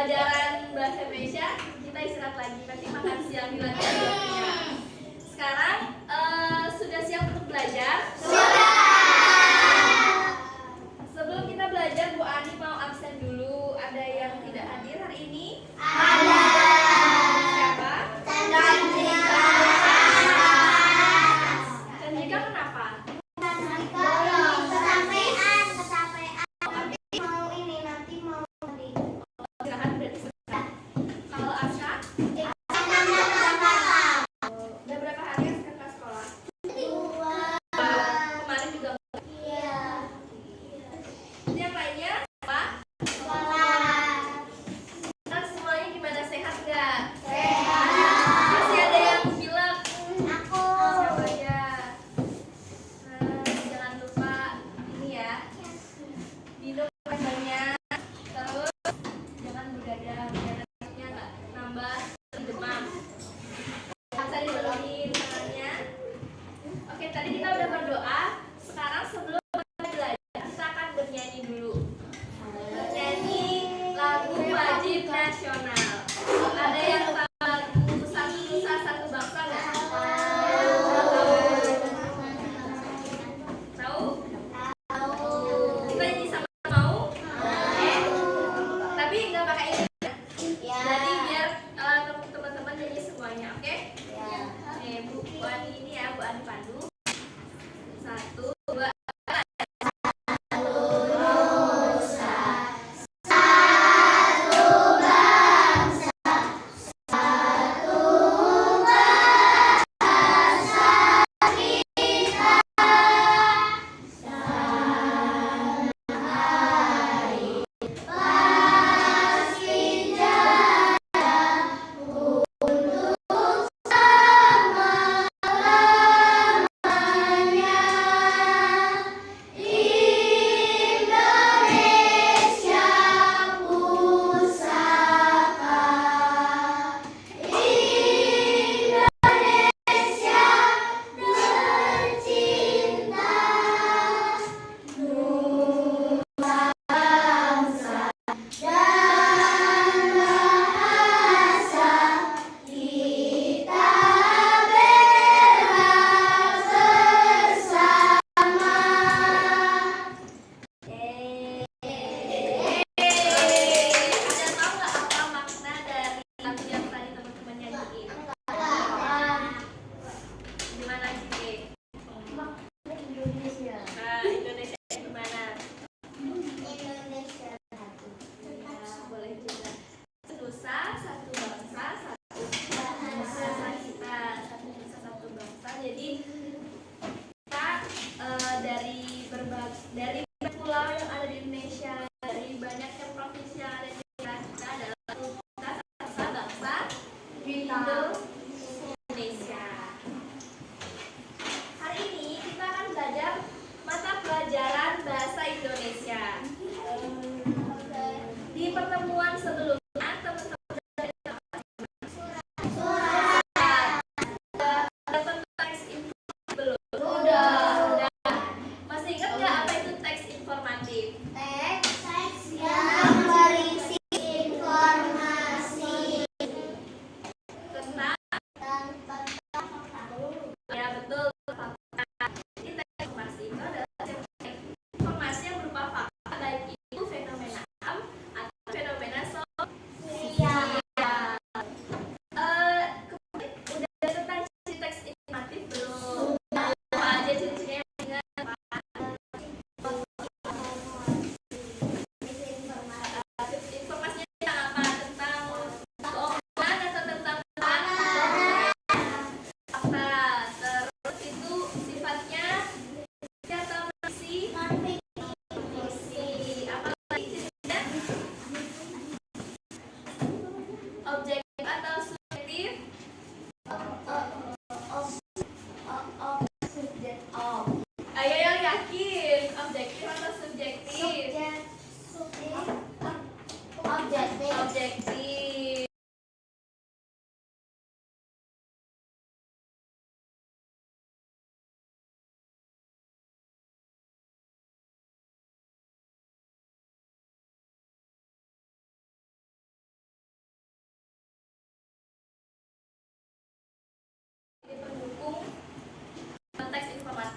pelajaran bahasa Indonesia kita istirahat lagi, nanti makan siang di lantai 2-nya. Sekarang sudah siap untuk belajar? Sudah. Sebelum kita belajar, Bu Ani mau absen dulu. Ada yang tidak hadir hari ini? Ada. Siapa? Canjika. Canjika kenapa? Kemarin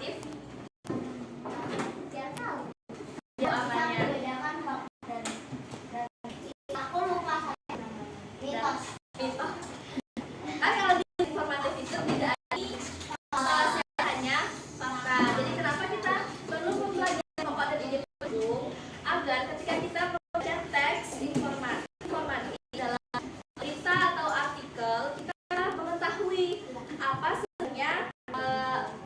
informatif? Dia tahu. Ya, apanya? Membedakan fakta dan aku lupa saya mitos. Mitos. Kan kalau di informatif itu tidak ada hanya fakta. Jadi kenapa kita perlu mempelajari pokok dan ide pendukung agar ketika kita membaca teks informatif dalam berita atau artikel kita mengetahui apa sebenarnya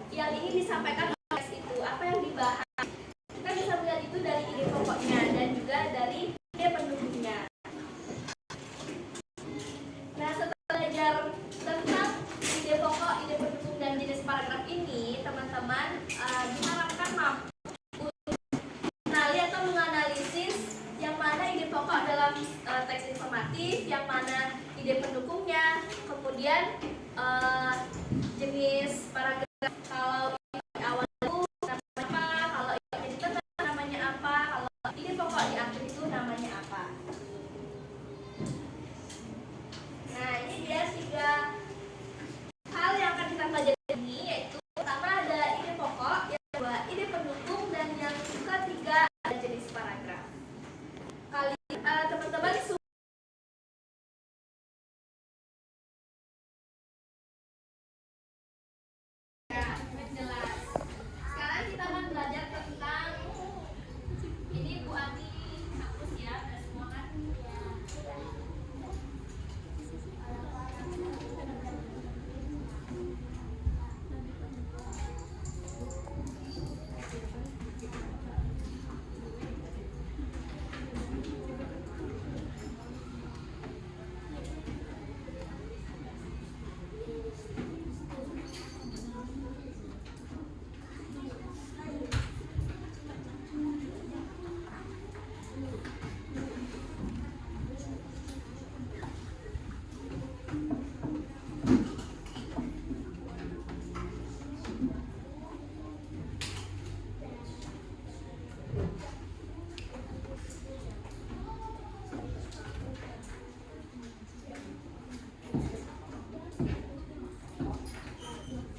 yang ingin disampaikan oleh teks itu, apa yang dibahas. Kita bisa melihat itu dari ide pokoknya dan juga dari ide pendukungnya. Nah, setelah belajar tentang ide pokok, ide pendukung, dan jenis paragraf ini, teman-teman diharapkan mampu untuk mengenali atau menganalisis yang mana ide pokok dalam teks informatif, yang mana ide pendukungnya, kemudian jenis paragraf. Kalau di awal itu namanya apa, kalau di tengah namanya apa, kalau ide pokok di akhir itu namanya apa. Nah, ini dia 3 hal yang akan kita pelajari ini, yaitu pertama ada ide pokok, yang kedua ide pendukung, dan yang ketiga ada jenis paragraf. Teman-teman jelas. Sekarang kita akan belajar tentang ini. Bu Ani hapus ya, udah semua kan?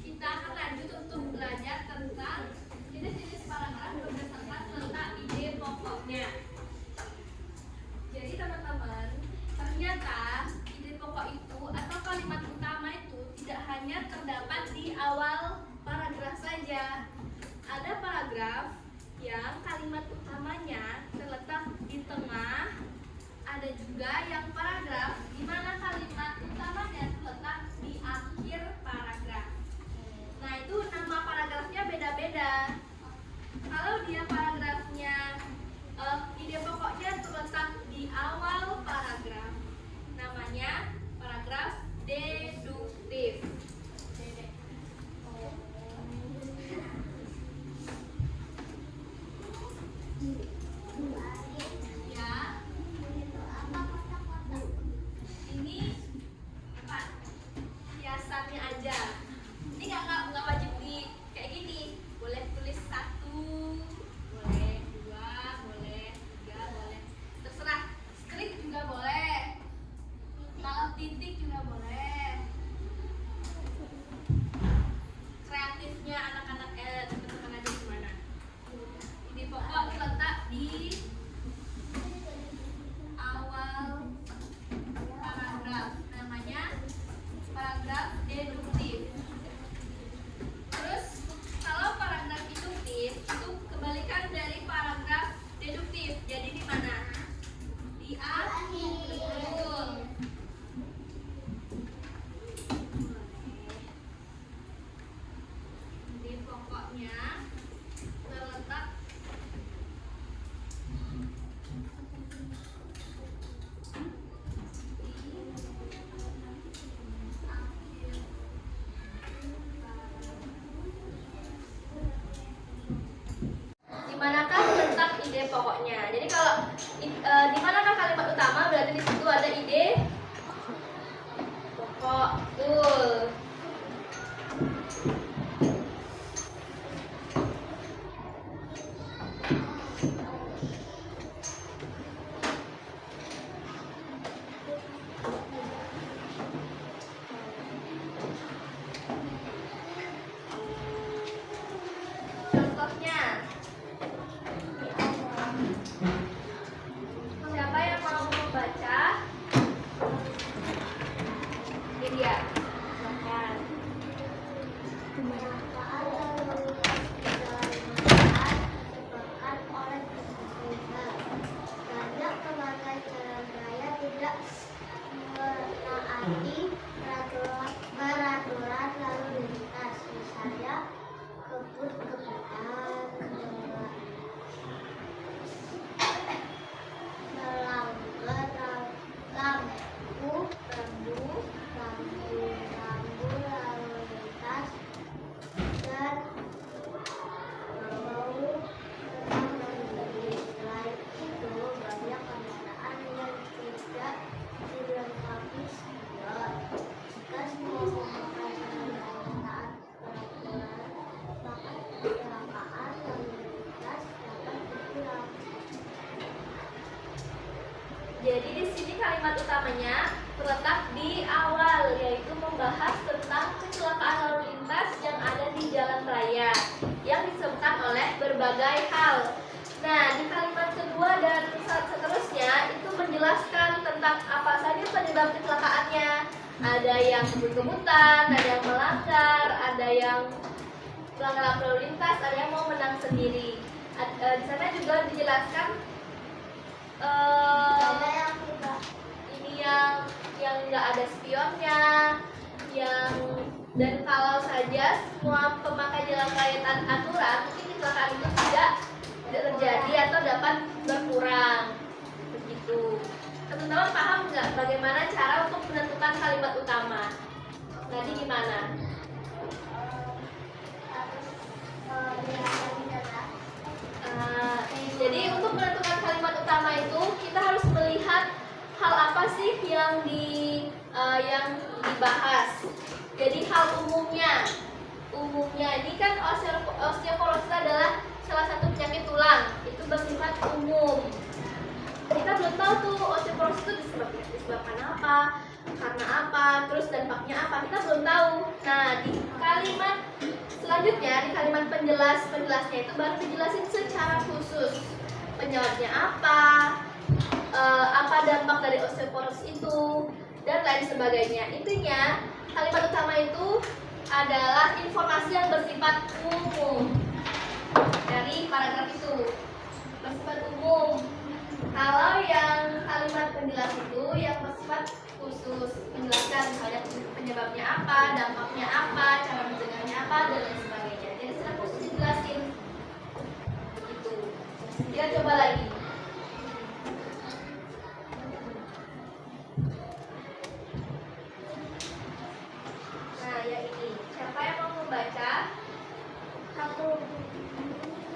Kita akan lanjut untuk belajar tentang jenis-jenis paragraf berdasarkan letak ide pokoknya. Jadi teman-teman, ternyata ide pokok itu atau kalimat utama itu tidak hanya terdapat di awal paragraf saja. Ada paragraf yang kalimat utamanya terletak di tengah. Ada juga yang paragraf di mana kalimat utamanya terletak di akhir paragraf. Nah, itu nama paragrafnya beda-beda. Kalau dia paragrafnya ide pokoknya terletak di awal paragraf, namanya paragraf deduktif. Ya, ini apa? Hiasannya aja. Ini nggak wajib di kayak gini. Boleh tulis 1, boleh 2, boleh 3, boleh. Terserah. Strip juga boleh. Kalau titik juga boleh. Kreatifnya anak-anak teman-teman aja gimana? Ini pokok letak di awal paragraf, namanya paragraf deduktif. Terus kalau paragraf induktif itu kebalikan dari paragraf deduktif. Jadi di mana? Di akhir. Betul. Di pokoknya terletak di manakah letak ide pokoknya. Jadi kalau di manakah kalimat utama, berarti di situ ada ide pokok. Betul. menaati peraturan lalu lintas, misalnya kebut-kebutan, melanggar lampu lalu lintas, dan mau tetap berhenti. Selain itu, banyak kendaraan yang tidak dilengkapi spion. Jika semua memakai kendaraan peraturan, maka kecelakaan lalu lintas dapat berkurang. Jadi di sini kalimat utamanya terletak di awal, yaitu membahas tentang kecelakaan lalu lintas yang ada di jalan raya yang disebutkan oleh berbagai hal. Nah, di kalimat kedua dan seterusnya itu menjelaskan tentang apa saja penyebab kecelakaannya. Ada yang kebut-kebutan, ada yang melanggar, ada yang melanggar lampu lalu lintas, ada yang mau menang sendiri. Di sana juga dijelaskan ini yang nggak ada spionnya, yang dan kalau saja semua pemakai jalan raya taat aturan, mungkin kecelakaan itu tidak terjadi atau dapat berkurang. Begitu. Teman-teman paham nggak bagaimana cara untuk menentukan kalimat utama? Tadi gimana? Jadi untuk menentukan kalimat utama itu kita harus melihat hal apa sih yang dibahas. Jadi hal umumnya ini kan osteoporosis adalah salah satu penyakit tulang, itu bersifat umum. Kita belum tahu tuh osteoporosis itu disebabkan apa, karena apa, terus dampaknya apa, kita belum tahu. Nah, di kalimat selanjutnya, di kalimat penjelasnya itu baru dijelasin secara khusus penyebabnya apa dampak dari osteoporosis itu, dan lain sebagainya. Intinya kalimat utama itu adalah informasi yang bersifat umum dari paragraf itu, bersifat umum. Kalau yang kalimat penjelas itu yang bersifat khusus, menjelaskan misalnya penyebabnya apa, dampaknya apa, cara mencegahnya apa, dan lain sebagainya. Jadi secara khusus dijelasin begitu. Kita coba lagi. Nah, yang ini. Siapa yang mau membaca? Aku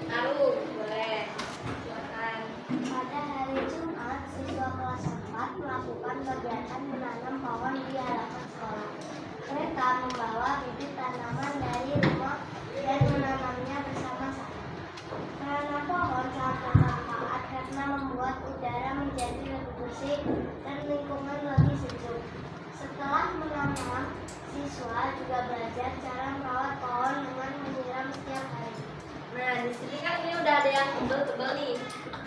Arung, boleh. Silakan. pada hari Jumat, siswa kelas 4 melakukan kegiatan menanam pohon di halaman sekolah. Mereka membawa bibit tanaman dari rumah dan menanamnya bersama-sama. Menanam pohon sangat bermanfaat karena membuat udara menjadi lebih bersih dan lingkungan lebih sejuk. Setelah menanam, siswa juga belajar cara merawat pohon dengan menyiram setiap hari. Nah, di sini kan ini udah ada yang tebel-tebel nih.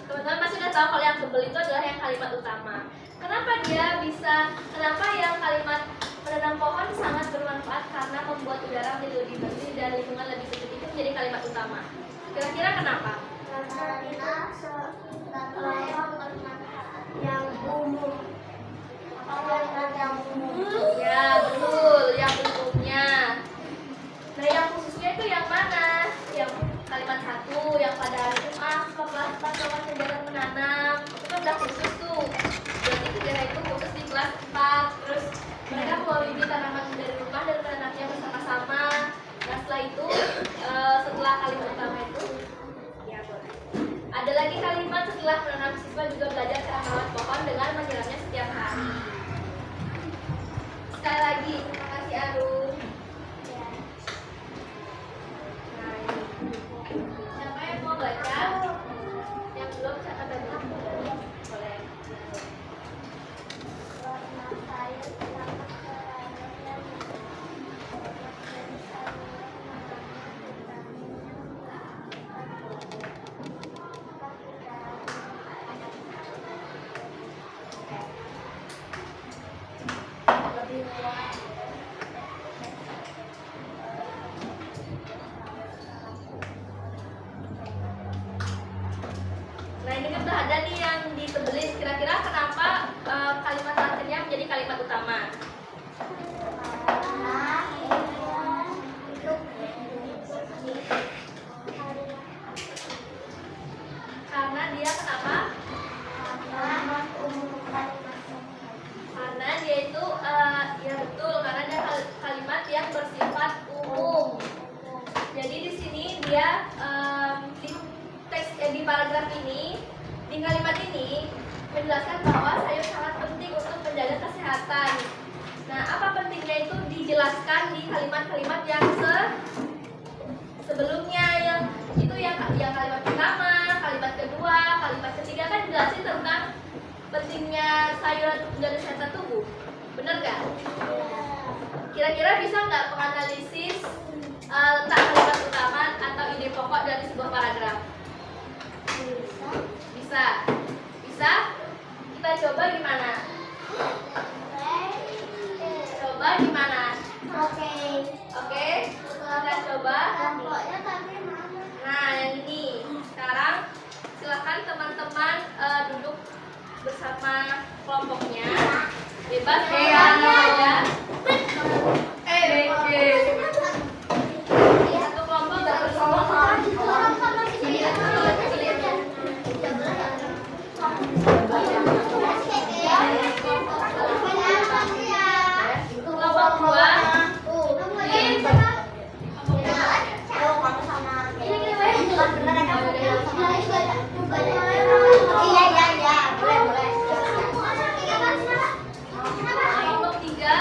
Teman-teman pasti udah tahu kalau yang tebel itu adalah yang kalimat utama. Kenapa yang kalimat menanam pohon sangat bermanfaat karena membuat udara menjadi lebih bersih dan lingkungan lebih sejuk itu menjadi kalimat utama. Kira-kira kenapa? Karena yang umum. Ya, betul, yang umumnya. Nah, yang khususnya itu yang mana? Yang kalimat 1, yang pada hari Jumat kelas 4 melakukan kegiatan menanam. Itu kan udah khusus tuh. Berarti kegiatan itu khusus di kelas 4. Terus mereka membawa bibit tanaman dari rumah dan menanamnya bersama-sama. Nah, setelah itu, setelah kalimat utama itu, ya boleh. Ada lagi kalimat setelah menanam, siswa saya di paragraf ini, di kalimat ini menjelaskan bahwa sayur sangat penting untuk menjaga kesehatan. Nah, apa pentingnya itu dijelaskan di kalimat-kalimat yang sebelumnya, yang kalimat pertama, kalimat kedua, kalimat ketiga kan jelasin tentang pentingnya sayuran untuk menjaga kesehatan tubuh. Benar nggak? Kira-kira bisa nggak menganalisis letak kalimat utama atau ide pokok dari sebuah paragraf? Bisa. Bisa? Kita coba gimana? Coba gimana? Oke. Oke? Kita coba. Kelompoknya tapi mana? Nah, yang ini. Sekarang silakan teman-teman duduk bersama kelompoknya. Bebas ya aja. Satu kelompok bersama. Kelompok dua. Kelompok tiga.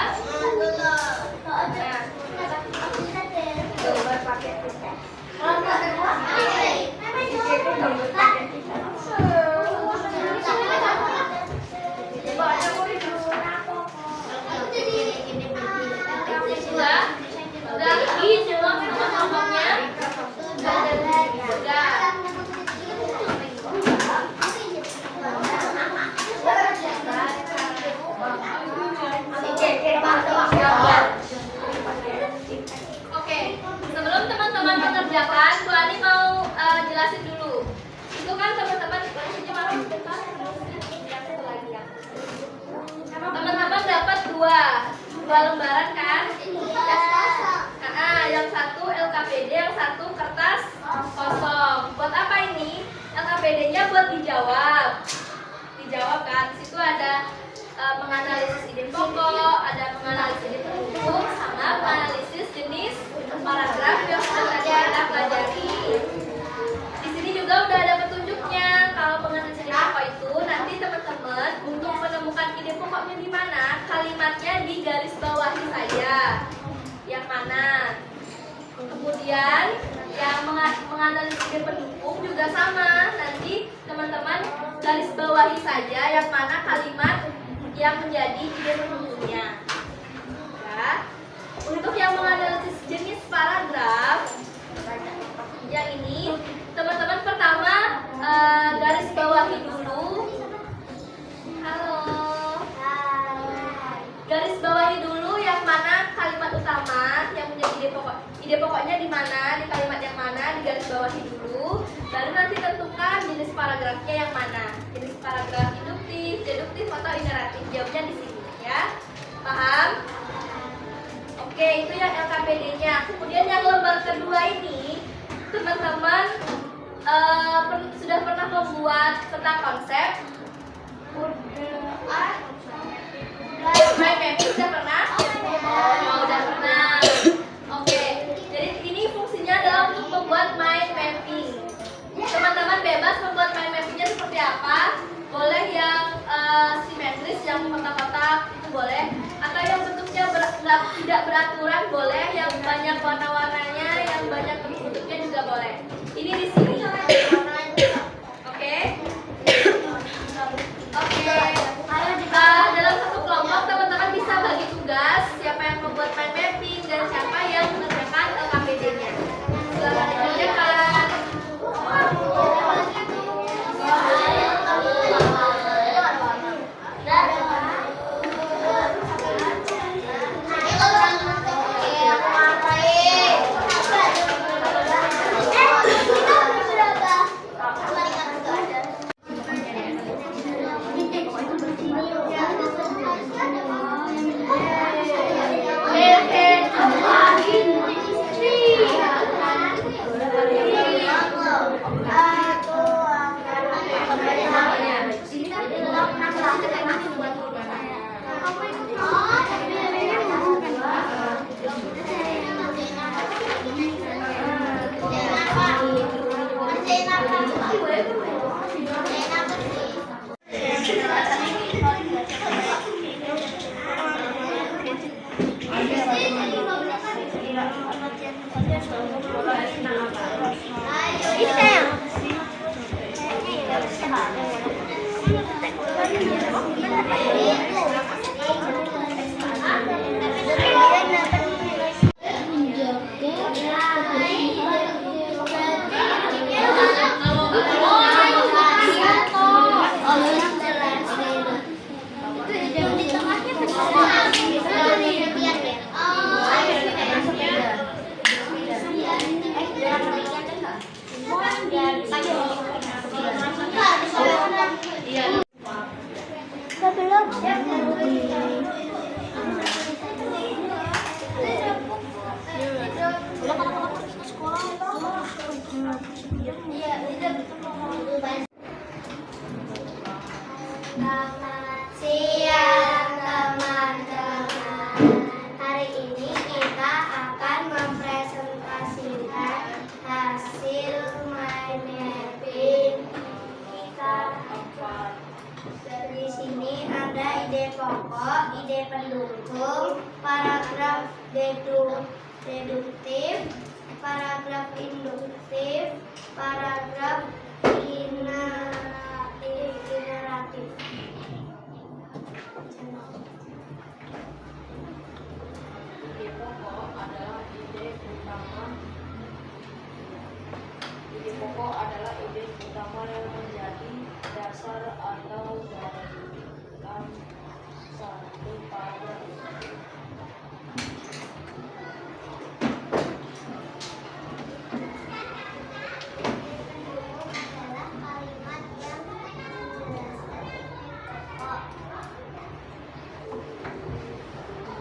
Udah pergi semua kelompoknya. Udah. Oke, sebelum teman-teman mengerjakan, Bu Ani mau jelasin dulu. Itu kan teman-teman dapat dua lembaran kan? Yang satu LKPD, yang satu kertas kosong. Buat apa ini? LKPD-nya buat dijawab. Dijawab kan? Di situ ada menganalisis ide pokok, ada menganalisis ide pendukung, sama menganalisis jenis paragraf yang sudah tadi kita pelajari. Di sini juga udah ada petunjuknya. Kalau menganalisis ide pokok itu nanti teman-teman untuk menemukan ide pokoknya di mana, kalimatnya di garis bawahi saja. Yang mana? Kemudian yang menganalisis ide pendukung juga sama. Nanti teman-teman garis bawahi saja yang mana kalimat yang menjadi ide pendukungnya. Ya. Untuk yang menganalisis jenis paragraf yang ini, teman-teman pertama garis bawahi dulu. Halo. Garis bawahi dulu yang mana kalimat utama yang menjadi ide pokok. Ide pokoknya di mana, di kalimat yang mana, di garis bawahi dulu. Baru nanti tentukan jenis paragrafnya yang mana. Jenis paragraf induktif, deduktif atau iteratif. Jawabnya di sini ya. Paham? Oke, itu yang LKPD-nya. Kemudian yang lembar kedua ini, teman-teman sudah pernah membuat tentang konsep? Mind mapping sudah pernah? Oh, udah pernah. Oke, jadi ini fungsinya adalah untuk membuat mind mapping. Teman-teman bebas membuat mind mappingnya seperti apa? Boleh yang simetris, yang kotak-kotak itu boleh, atau yang bentuknya tidak beraturan boleh, yang banyak warna-warnanya, yang banyak bentuknya juga boleh. Ini di sini. Oke. Dalam satu kelompok teman-teman bisa bagi tugas siapa yang membuat mind mapping dan siapa yang mengerjakan LKPD-nya. Silakan dikerjakan. Selamat siang teman-teman. Hari ini kita akan mempresentasikan hasil mind mapping kita. Di sini ada ide pokok, ide pendukung, paragraf deduktif, paragraf induktif, paragraf generatif. Ide pokok adalah ide utama yang menjadi dasar atau dalam satu paragraf.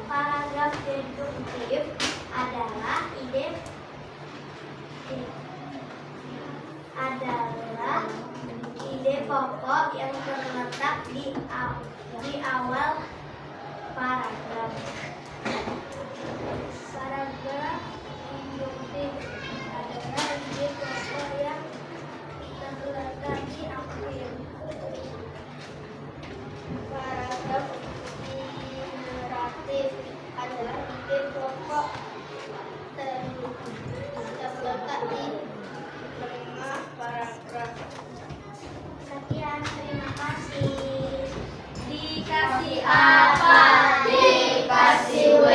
Paragraf deduktif adalah ide pokok yang terletak di awal paragraf. Paragraf induktif adalah ide pokok yang terletak di akhir. Paragraf generatif adalah ide pokok terletak di tengah paragraf. Sekian, terima kasih. Dikasih apa? Dikasih W,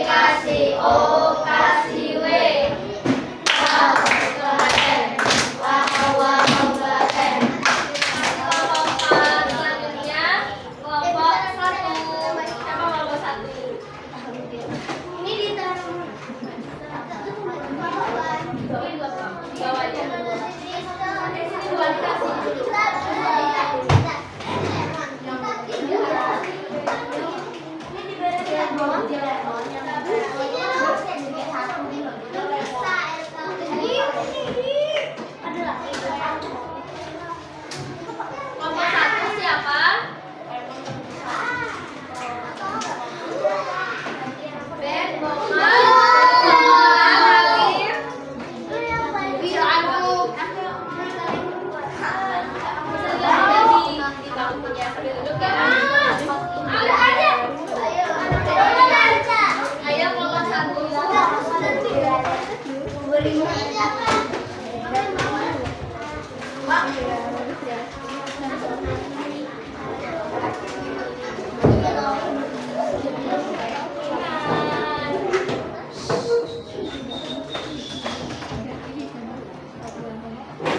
kasih O, kasih W. Kelompok selanjutnya, kelompok 1. Siapa kelompok 1? Ini ditaruh Di bawah aja. Dua dikasih. Kelompok 1 siapa? Ben, Alif. Di bangkunya sambil duduk ya. Ayo kelompok 1.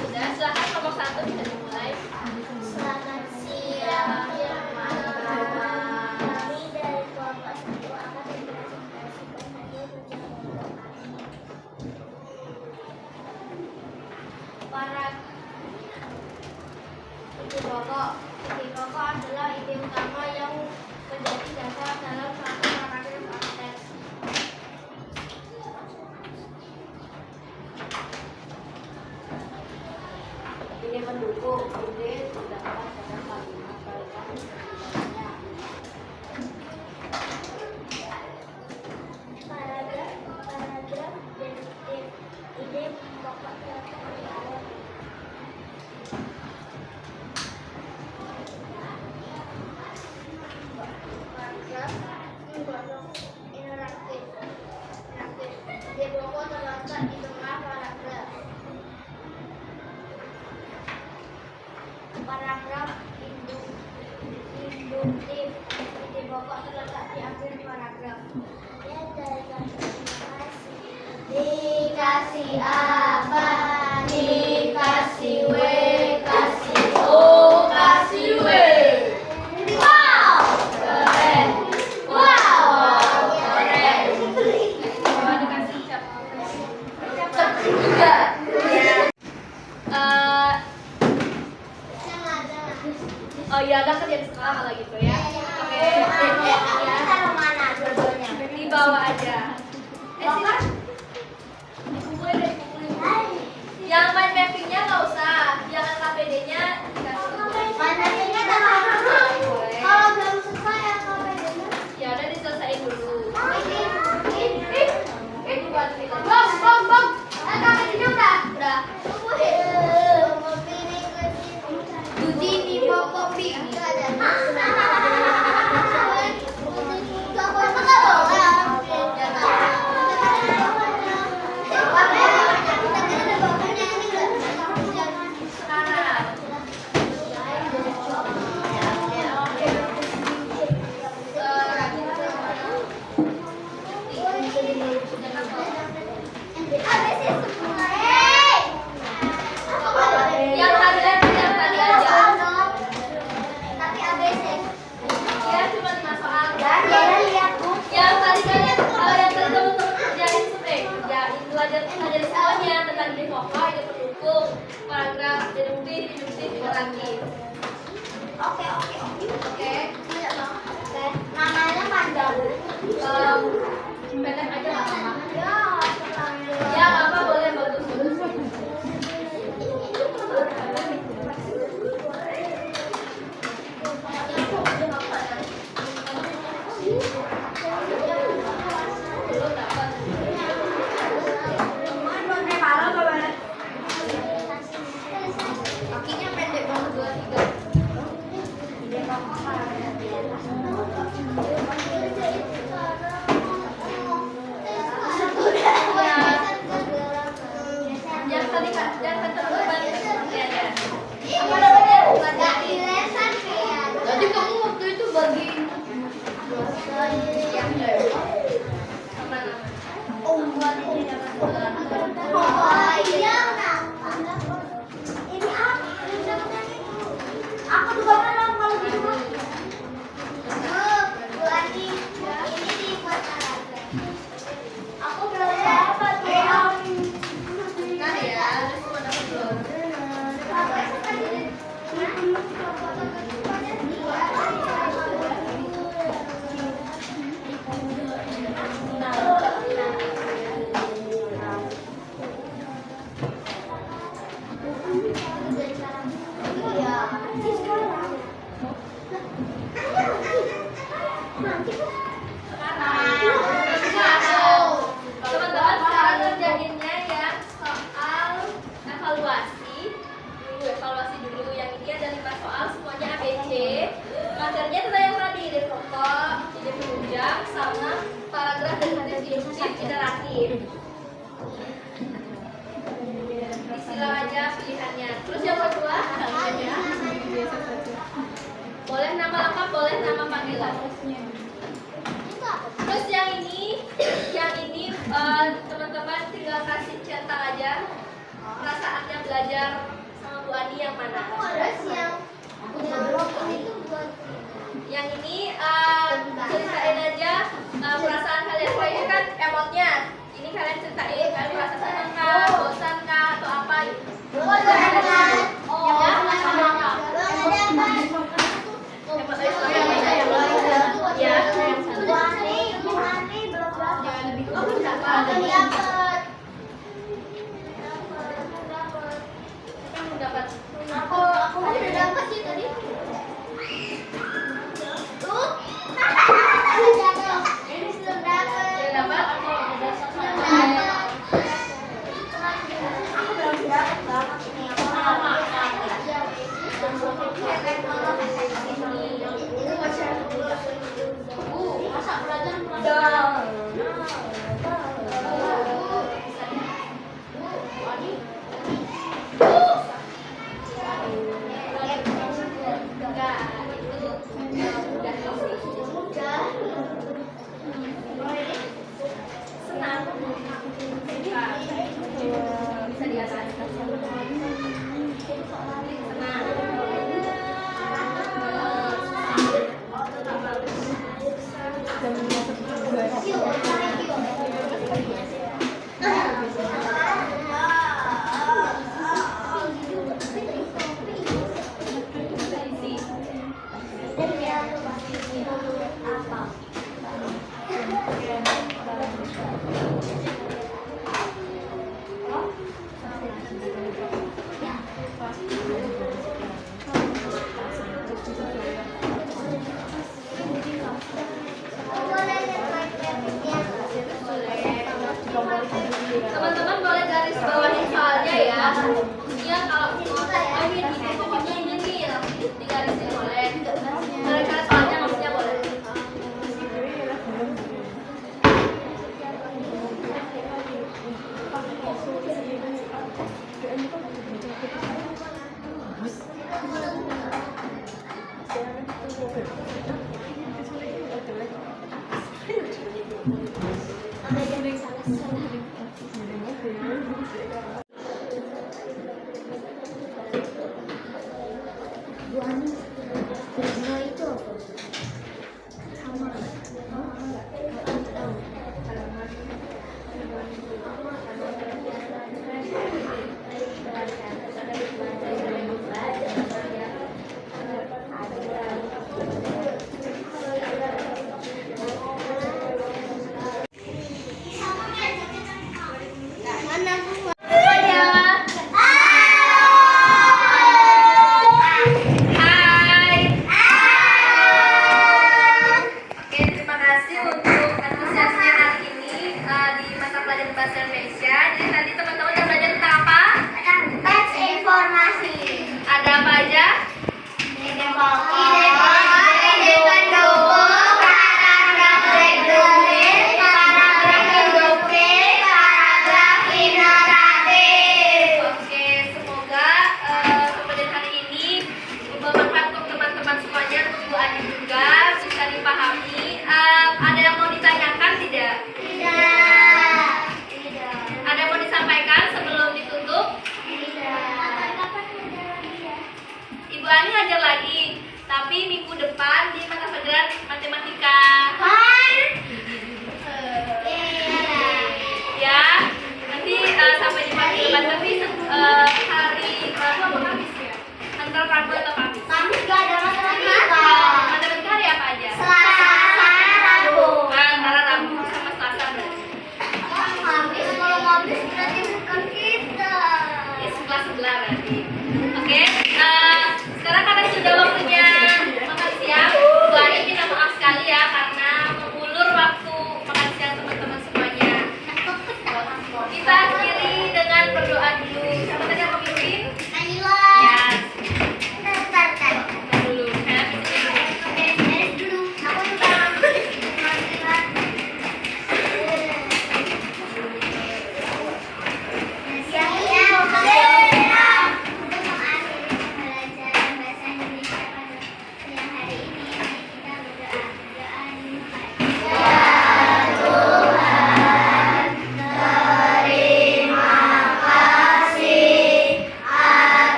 Sudah, silakan kelompok 1 bisa dimulai. Selamat siang teman-teman. Kami dari kelompok 1 akan mempresentasikan hasil kerja kelompok. Ide pokok adalah ide utama yang menjadi dasar dalam satu paragraf teks. Ide pendukung, ide terdapat pada kalimat-kalimat selanjutnya. Paragraf deduktif, ide pokok terletak di awal. Paragraf interaktif, ide pokok terletak di tengah paragraf. Paragraf induktif, ide pokok terletak di akhir paragraf. Dikasih apa? Dikasih W, kasih O, kasih W. Wow, keren. Wow, keren. Coba dikasih cap. Cap juga. Oh iya, ada kerjaan sekolah kalau gitu ya. Oke. Taruh mana dua-duanya? Di bawah aja. Sini. Dikumpulin deh, dikumpulin. Yang main mappingnya nggak usah. Jangan KPD-nya dikasih. Mana ini taruh. lagi. Oke. Oke. Oke. Namanya panjang. Pendek aja nggak apa-apa. Ya, Ya nggak apa, boleh, bagus. Belum dapat. Kakinya pendek banget, 2, 3. Yang tadi Kak, yang teman-teman. Ya. Apa namanya? Jadi kamu waktu itu bagi yang sama namanya. Aku juga pernah kalau di rumah. Bu Andi, ini dibuat alat. Aku belum dapat. Nah ya, semua dapat belum? Teman-teman sekarang ngerjainnya yang soal evaluasi. Evaluasi dulu. Yang ini ada 5 soal, semuanya ABC. Materinya tentang yang tadi, ide pokok, ide penunjang, sama paragraf dan deskriptif iteratif. Disilang aja pilihannya. Terus yang kedua, boleh nama lengkap, boleh nama panggilan. Terus yang ini teman-teman tinggal kasih centang aja perasaannya belajar sama Bu Andi yang mana. Yang ini ceritain aja perasaan kalian. Kalau ini kan emotnya, ini kalian ceritain kalian merasa senang kah, bosan kah, atau apa gitu. Aku udah dapat sih tadi. Tuh. Ini belum dapat. Yang dapat? Aku belum dapat banget ini. Masa belajar Bisa diatas. Teman-teman boleh garis bawahin soalnya ya. Iya, kalau mau ini pokoknya ini nih digarisin boleh. Mereka soalnya maksudnya boleh.